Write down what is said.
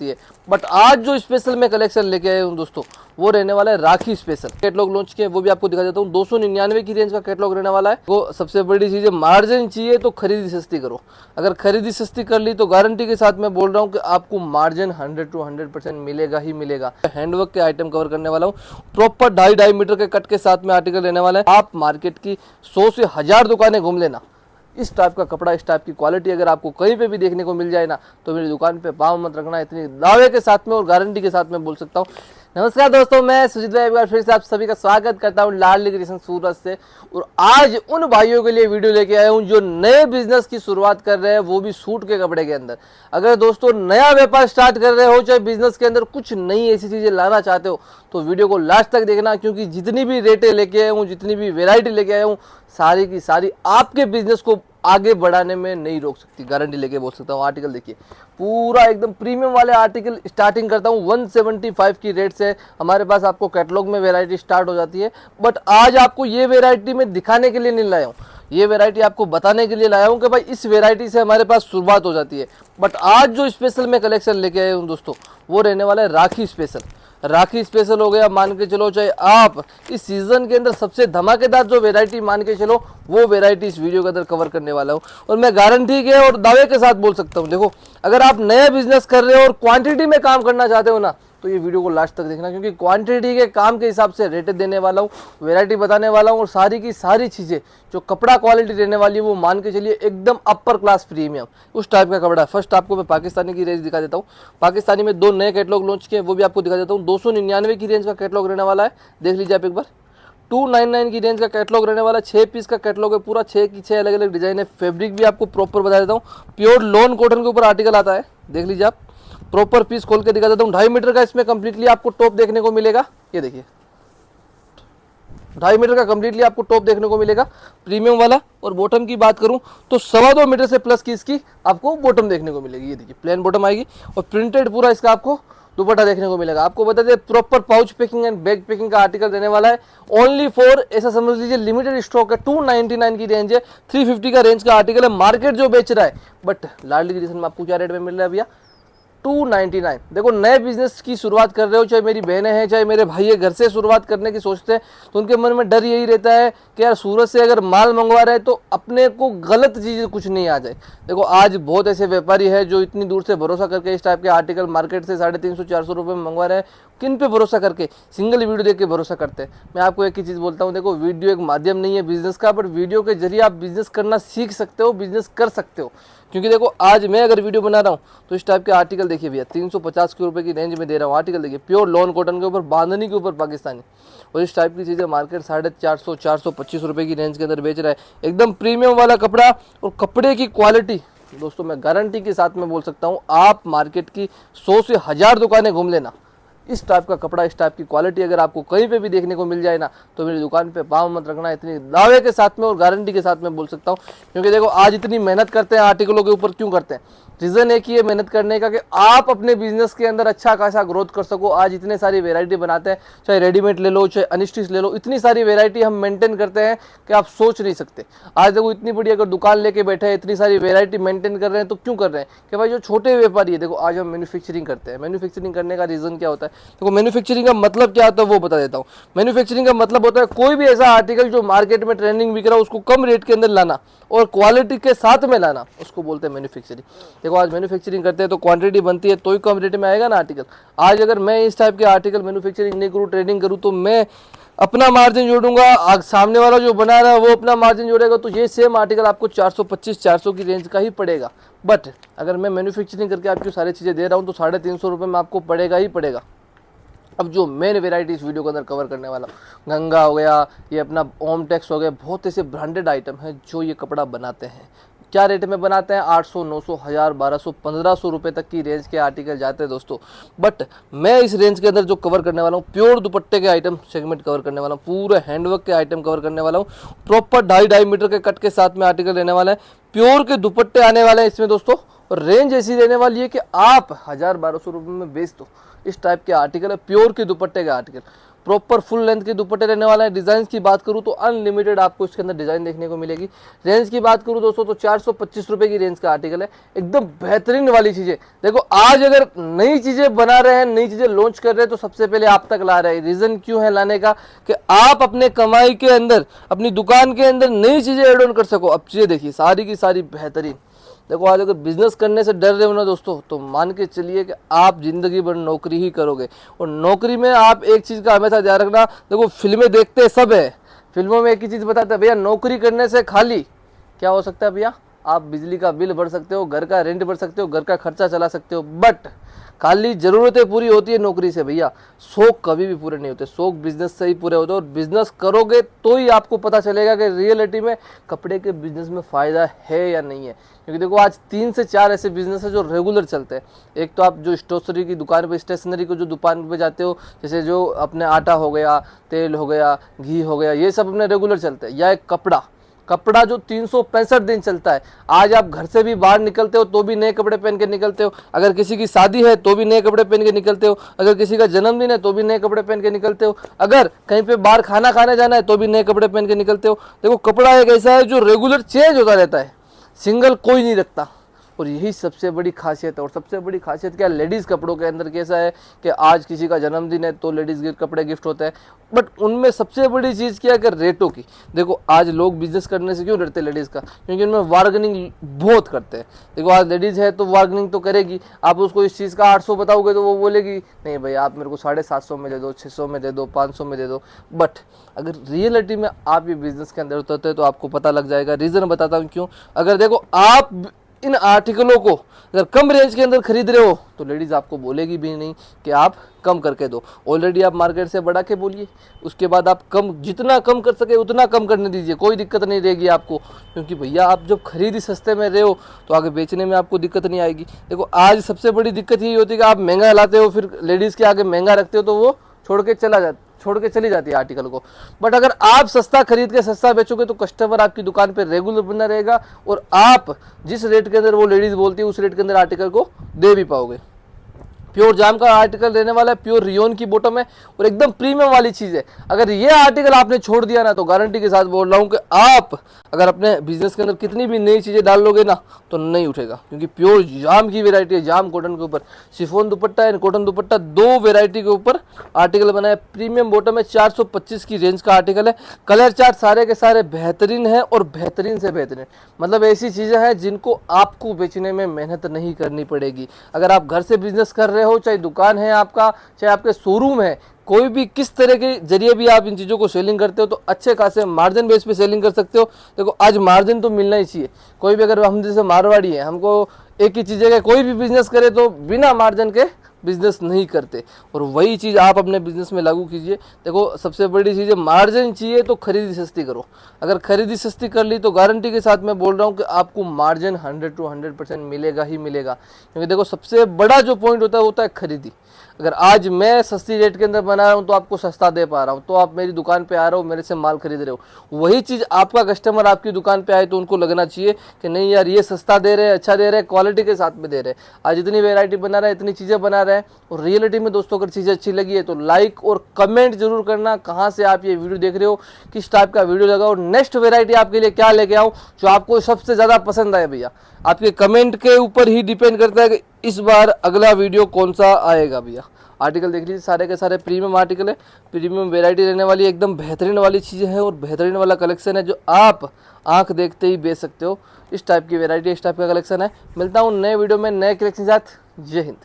सकती है। बट आज जो स्पेशल मैं कलेक्शन लेके आया हूँ दोस्तों, वो रहने वाला है राखी स्पेशल। कैटलॉग लॉन्च किए वो भी आपको दिखा देता हूँ। 299 की रेंज का कैटलॉग रहने वाला है। वो सबसे बड़ी चीज है, मार्जिन चाहिए तो खरीदी सस्ती करो। अगर खरीदी सस्ती कर ली तो गारंटी के साथ मैं बोल रहा हूँ कि आपको मार्जिन 100 to 100% मिलेगा ही मिलेगा। हैंडवर्क के आइटम कवर करने वाला हूँ, प्रॉपर 2.5 मीटर के कट के साथ में आर्टिकल रहने वाला है। आप मार्केट की 100 से 1000 दुकानें घूम लेना, इस टाइप का कपड़ा, इस टाइप की क्वालिटी अगर आपको कहीं पे भी देखने को मिल जाए ना, तो मेरी दुकान पे पाँव मत रखना। इतनी दावे के साथ में और गारंटी के साथ में बोल सकता हूँ। नमस्कार दोस्तों, मैं सुजीत भाई एक बार फिर से आप सभी का स्वागत करता हूँ लाडली क्रिएशन सूरत से। और आज उन भाइयों के लिए वीडियो लेके आया हूँ जो नए बिजनेस की शुरुआत कर रहे हैं, वो भी सूट के कपड़े के अंदर। अगर दोस्तों नया व्यापार स्टार्ट कर रहे हो, चाहे बिजनेस के अंदर कुछ नई ऐसी चीजें लाना चाहते हो, तो वीडियो को लास्ट तक देखना, क्योंकि जितनी भी रेटें लेके आया हूँ, जितनी भी वेरायटी लेके आया हूँ, सारी की सारी आपके बिजनेस को आगे बढ़ाने में नहीं रोक सकती, गारंटी लेके बोल सकता हूँ। आर्टिकल देखिए, पूरा एकदम प्रीमियम वाले आर्टिकल स्टार्टिंग करता हूँ 175 की रेट से। हमारे पास आपको कैटलॉग में वैरायटी स्टार्ट हो जाती है, बट आज आपको ये वैरायटी में दिखाने के लिए नहीं लाया हूँ, ये वैरायटी आपको बताने के लिए लाया हूँ कि भाई इस वैरायटी से हमारे पास शुरुआत हो जाती है। बट आज जो स्पेशल मैं कलेक्शन लेके आया हूँ दोस्तों, वो रहने वाला है राखी स्पेशल। राखी स्पेशल हो गया, मान के चलो चाहे आप इस सीजन के अंदर सबसे धमाकेदार जो वैरायटी मान के चलो, वो वैरायटी इस वीडियो के अंदर कवर करने वाला हूँ। और मैं गारंटी के और दावे के साथ बोल सकता हूँ, देखो अगर आप नया बिजनेस कर रहे हो और क्वांटिटी में काम करना चाहते हो ना, तो ये वीडियो को लास्ट तक देखना, क्योंकि क्वांटिटी के काम के हिसाब से रेट देने वाला हूँ, वैरायटी बताने वाला हूँ, और सारी की सारी चीज़ें जो कपड़ा क्वालिटी रहने वाली है वो मान के चलिए एकदम अपर क्लास प्रीमियम उस टाइप का कपड़ा है। फर्स्ट आपको मैं पाकिस्तानी की रेंज दिखा देता हूँ। पाकिस्तानी में 2 नए कैटलॉग लॉन्च किए, वो भी आपको दिखा देता हूँ। 299 की रेंज का कैटलॉग रहने वाला है, देख लीजिए आप एक बार। 299 की रेंज का कैटलॉग रहने वाला है। 6 पीस का कैटलॉग है पूरा, 6 की 6 अलग अलग डिजाइन है। फैब्रिक भी आपको प्रॉपर बता देता हूँ, प्योर लॉन कॉटन के ऊपर आर्टिकल आता है, देख लीजिए आप। प्रॉपर पीस खोल के दिखा देता हूँ। 2.5 मीटर का इसमें कंप्लीटली आपको टॉप देखने को मिलेगा, ये देखिए 2.5 मीटर का कंप्लीटली आपको टॉप देखने को मिलेगा, प्रीमियम वाला। और बॉटम की बात करूं तो 2.25 मीटर से प्लस की इसकी आपको बॉटम देखने को मिलेगी, ये देखिए प्लेन बॉटम आएगी और प्रिंटेड पूरा इसका आपको दुपट्टा देखने को मिलेगा। आपको बता दें proper pouch packing and bag packing का आर्टिकल देने वाला है। ओनली फॉर, ऐसा समझ लीजिए लिमिटेड स्टॉक है। 299 की रेंज है, 350 का रेंज का आर्टिकल है। मार्केट जो बेच रहा है, बट लाडली क्रिएशन में आपको क्या रेट में मिल रहा है भैया? 299। देखो नए बिजनेस की शुरुआत कर रहे हो, चाहे मेरी बहनें हैं चाहे मेरे भाई है, घर से शुरुआत करने की सोचते हैं, तो उनके मन में डर यही रहता है कि यार सूरत से अगर माल मंगवा रहे हैं तो अपने को गलत चीज़ कुछ नहीं आ जाए। देखो आज बहुत ऐसे व्यापारी है जो इतनी दूर से भरोसा करके इस टाइप के आर्टिकल मार्केट से 350-400 रुपये में मंगवा रहे हैं। किन पे भरोसा करके? सिंगल वीडियो देख के भरोसा करते हैं। मैं आपको एक ही चीज़ बोलता हूँ, देखो वीडियो एक माध्यम नहीं है बिजनेस का, बट वीडियो के जरिए आप बिजनेस करना सीख सकते हो, बिजनेस कर सकते हो। क्योंकि देखो आज मैं अगर वीडियो बना रहा हूँ तो इस टाइप के आर्टिकल देखिए भैया, 350 के रुपए की रेंज में दे रहा हूँ। आर्टिकल देखिए प्योर लॉन कॉटन के ऊपर, बांधनी के ऊपर पाकिस्तानी, और इस टाइप की चीज़ें मार्केट 450-425 रुपए की रेंज के अंदर बेच रहा है। एकदम प्रीमियम वाला कपड़ा, और कपड़े की क्वालिटी दोस्तों मैं गारंटी के साथ में बोल सकता हूँ, आप मार्केट की 100 से 1000 दुकानें घूम लेना, इस टाइप का कपड़ा, इस टाइप की क्वालिटी अगर आपको कहीं पे भी देखने को मिल जाए ना, तो मेरी दुकान पे पाँव मत रखना। इतनी दावे के साथ में और गारंटी के साथ में बोल सकता हूँ। क्योंकि देखो आज इतनी मेहनत करते हैं आर्टिकलों के ऊपर, क्यों करते हैं? रीज़न एक ही है मेहनत करने का, कि आप अपने बिजनेस के अंदर अच्छा खासा ग्रोथ कर सको। आज इतने सारी वेरायटी बनाते हैं, चाहे रेडीमेड ले लो चाहे अनस्टिच ले लो, इतनी सारी वेरायटी हम मेंटेन करते हैं कि आप सोच नहीं सकते। आज देखो इतनी बड़ी अगर दुकान लेके बैठे हैं, इतनी सारी वेरायटी मेंटेन कर रहे हैं, तो क्यों कर रहे हैं? कि भाई जो छोटे व्यापारी है, देखो आज हम मैन्युफैक्चरिंग करते हैं। मैन्युफैक्चरिंग करने का रीज़न क्या होता है? देखो मैन्युफैक्चरिंग का मतलब क्या होता है वो बता देता हूँ। मैन्युफैक्चरिंग का मतलब होता है कोई भी ऐसा आर्टिकल जो मार्केट में ट्रेंडिंग बिक रहा है, उसको कम रेट के अंदर लाना और क्वालिटी के साथ में लाना, उसको बोलते हैं मैन्युफैक्चरिंग। देखो आज मैन्युफैक्चरिंग करते हैं तो क्वांटिटी बनती है, तो ही कम रेट में आएगा ना आर्टिकल। आज अगर मैं इस टाइप के आर्टिकल मैन्युफैक्चरिंग नहीं करूँ, ट्रेडिंग करूँ, तो मैं अपना मार्जिन जोड़ूंगा, सामने वाला जो बना रहा है वो अपना मार्जिन जोड़ेगा, तो ये सेम आर्टिकल आपको 425-400 की रेंज का ही पड़ेगा। बट अगर मैं मैन्युफैक्चरिंग करके आपको सारी चीज़ें दे रहा हूँ तो 350 रुपये में आपको पड़ेगा ही पड़ेगा। अब जो मेन वेराइटी इस वीडियो के अंदर कवर करने वाला हूँ, गंगा हो गया, ये अपना ओमटेक्स हो गया, बहुत ऐसे ब्रांडेड आइटम हैं जो ये कपड़ा बनाते हैं। क्या रेट में बनाते हैं? 800, 900, 1000, 1200, 1500 रुपये तक की रेंज के आर्टिकल जाते हैं दोस्तों। बट मैं इस रेंज के अंदर जो कवर करने वाला हूँ, प्योर दुपट्टे के आइटम सेगमेंट कवर करने वाला हूँ, पूरे हैंडवर्क के आइटम कवर करने वाला हूँ। प्रॉपर 2.5 मीटर के कट के साथ में आर्टिकल रहने वाला है। प्योर के दुपट्टे आने वाले हैं इसमें दोस्तों, और रेंज ऐसी रहने वाली है कि आप 1000-1200 रुपये में बेच दो। इस टाइप के आर्टिकल है, प्योर के दुपट्टे के आर्टिकल, प्रॉपर फुल लेंथ के दुपट्टे रहने वाला है। डिज़ाइन की बात करूँ तो अनलिमिटेड आपको इसके अंदर डिज़ाइन देखने को मिलेगी। रेंज की बात करूँ दोस्तों तो 425 रुपये की रेंज का आर्टिकल है, एकदम बेहतरीन वाली चीज़ें। देखो आज अगर नई चीज़ें बना रहे हैं, नई चीज़ें लॉन्च कर रहे हैं तो सबसे पहले आप तक ला रहे हैं। रीज़न क्यों है लाने का कि आप अपने कमाई के अंदर, अपनी दुकान के अंदर नई चीज़ें एड ऑन कर सको। अब चीज़ें देखिए सारी की सारी बेहतरीन। देखो आज अगर बिजनेस करने से डर रहे हो ना दोस्तों, तो मान के चलिए कि आप जिंदगी भर नौकरी ही करोगे। और नौकरी में आप एक चीज़ का हमेशा ध्यान रखना, देखो फिल्में देखते सब है, फिल्मों में एक ही चीज़ बताते हैं भैया, नौकरी करने से खाली क्या हो सकता है भैया, आप बिजली का बिल भर सकते हो, घर का रेंट भर सकते हो, घर का खर्चा चला सकते हो, बट खाली ज़रूरतें पूरी होती है नौकरी से भैया, शौक कभी भी पूरे नहीं होते। शौक बिजनेस से ही पूरे होते हैं। और बिजनेस करोगे तो ही आपको पता चलेगा कि रियलिटी में कपड़े के बिजनेस में फ़ायदा है या नहीं है। क्योंकि देखो आज 3 से 4 ऐसे बिजनेस है जो रेगुलर चलते हैं। एक तो आप जो स्टेशनरी की दुकान पे, स्टेशनरी को जो दुकान पे जाते हो, जैसे जो अपने आटा हो गया, तेल हो गया, घी हो गया, ये सब अपने रेगुलर चलते हैं। या एक कपड़ा जो 365 दिन चलता है। आज आप घर से भी बाहर निकलते हो तो भी नए कपड़े पहन के निकलते हो, अगर किसी की शादी है तो भी नए कपड़े पहन के निकलते हो, अगर किसी का जन्मदिन है तो भी नए कपड़े पहन के निकलते हो, अगर कहीं पे बाहर खाना खाने जाना है तो भी नए कपड़े पहन के निकलते हो। देखो कपड़ा एक ऐसा है जो रेगुलर चेंज होता रहता है, सिंगल कोई नहीं रखता। और यही सबसे बड़ी खासियत है। और सबसे बड़ी खासियत क्या है, लेडीज़ कपड़ों के अंदर कैसा है कि आज किसी का जन्मदिन है तो लेडीज़ के कपड़े गिफ्ट होते हैं, बट उनमें सबसे बड़ी चीज़ क्या है कि रेटों की। देखो आज लोग बिजनेस करने से क्यों डरते लेडीज़ का, क्योंकि उनमें बार्गेनिंग बहुत करते हैं। देखो आज लेडीज़ है तो बार्गेनिंग तो करेगी, आप उसको इस चीज़ का 800 बताओगे तो वो बोलेगी नहीं भाई आप मेरे को 750 में दे दो, 600 में दे दो, 500 में दे दो। बट अगर रियलिटी में आप ये बिजनेस के अंदर उतरते हैं तो आपको पता लग जाएगा। रीज़न बताता हूँ क्यों। अगर देखो आप इन आर्टिकलों को अगर कम रेंज के अंदर खरीद रहे हो तो लेडीज़ आपको बोलेगी भी नहीं कि आप कम करके दो। ऑलरेडी आप मार्केट से बढ़ा के बोलिए, उसके बाद आप कम, जितना कम कर सके उतना कम करने दीजिए, कोई दिक्कत नहीं रहेगी आपको। क्योंकि भैया आप जब खरीदी सस्ते में रहे हो तो आगे बेचने में आपको दिक्कत नहीं आएगी। देखो आज सबसे बड़ी दिक्कत यही होती है कि आप महंगा लाते हो, फिर लेडीज़ के आगे महंगा रखते हो तो वो छोड़ के चली जाती है आर्टिकल को। बट अगर आप सस्ता खरीद के सस्ता बेचोगे तो कस्टमर आपकी दुकान पे रेगुलर बना रहेगा और आप जिस रेट के अंदर वो लेडीज बोलती है उस रेट के अंदर आर्टिकल को दे भी पाओगे। प्योर जाम का आर्टिकल रहने वाला है, प्योर रियोन की बॉटम है और एकदम प्रीमियम वाली चीज़ है। अगर ये आर्टिकल आपने छोड़ दिया ना तो गारंटी के साथ बोल रहा हूँ कि आप अगर अपने बिजनेस के अंदर कितनी भी नई चीज़ें डाल लोगे ना तो नहीं उठेगा। क्योंकि प्योर जाम की वेराइटी है, जाम कॉटन के ऊपर chiffon dupatta and cotton dupatta, 2 variety के ऊपर आर्टिकल बना है। प्रीमियम बॉटम है, 425 की रेंज का आर्टिकल है। कलर चार्ट सारे के सारे बेहतरीन है और बेहतरीन से बेहतरीन, मतलब ऐसी चीज़ें हैं जिनको आपको बेचने में मेहनत नहीं करनी पड़ेगी। अगर आप घर से बिजनेस कर रहे हो, चाहे दुकान है आपका, चाहे आपके शोरूम है, कोई भी किस तरह के जरिए भी आप इन चीज़ों को सेलिंग करते हो तो अच्छे खासे मार्जिन बेस पे सेलिंग कर सकते हो। देखो आज मार्जिन तो मिलना ही चाहिए। कोई भी, अगर हम जैसे मारवाड़ी है, हमको एक ही चीज़ है, कोई भी बिजनेस करे तो बिना मार्जिन के बिजनेस नहीं करते। और वही चीज़ आप अपने बिजनेस में लागू कीजिए। देखो सबसे बड़ी चीज़ है मार्जिन चाहिए तो खरीदी सस्ती करो। अगर खरीदी सस्ती कर ली तो गारंटी के साथ मैं बोल रहा हूँ कि आपको मार्जिन 100 to 100% मिलेगा ही मिलेगा। क्योंकि देखो सबसे बड़ा जो पॉइंट होता है खरीदी। अगर आज मैं सस्ती रेट के अंदर बना रहा हूँ तो आपको सस्ता दे पा रहा हूँ, तो आप मेरी दुकान पे आ रहे हो, मेरे से माल खरीद रहे हो। वही चीज़ आपका कस्टमर आपकी दुकान पे आए तो उनको लगना चाहिए कि नहीं यार ये सस्ता दे रहे हैं, अच्छा दे रहे हैं, क्वालिटी के साथ में दे रहे हैं। आज इतनी वैरायटी बना रहे हैं, इतनी चीज़ें बना रहे हैं। और रियलिटी में दोस्तों अगर चीज़ें अच्छी लगी है तो लाइक और कमेंट जरूर करना, कहाँ से आप ये वीडियो देख रहे हो, किस टाइप का वीडियो लगा और नेक्स्ट वैरायटी आपके लिए क्या लेके आऊँ जो आपको सबसे ज़्यादा पसंद आए। भैया आपके कमेंट के ऊपर ही डिपेंड करता है कि इस बार अगला वीडियो कौन सा आएगा। भैया आर्टिकल देख लीजिए, सारे के सारे प्रीमियम आर्टिकल है, प्रीमियम वैरायटी रहने वाली है, एकदम बेहतरीन वाली चीज़ें हैं और बेहतरीन वाला कलेक्शन है जो आप आंख देखते ही बेच सकते हो। इस टाइप की वैरायटी, इस टाइप का कलेक्शन है। मिलता हूँ नए वीडियो में नए कलेक्शन के साथ। जय हिंद।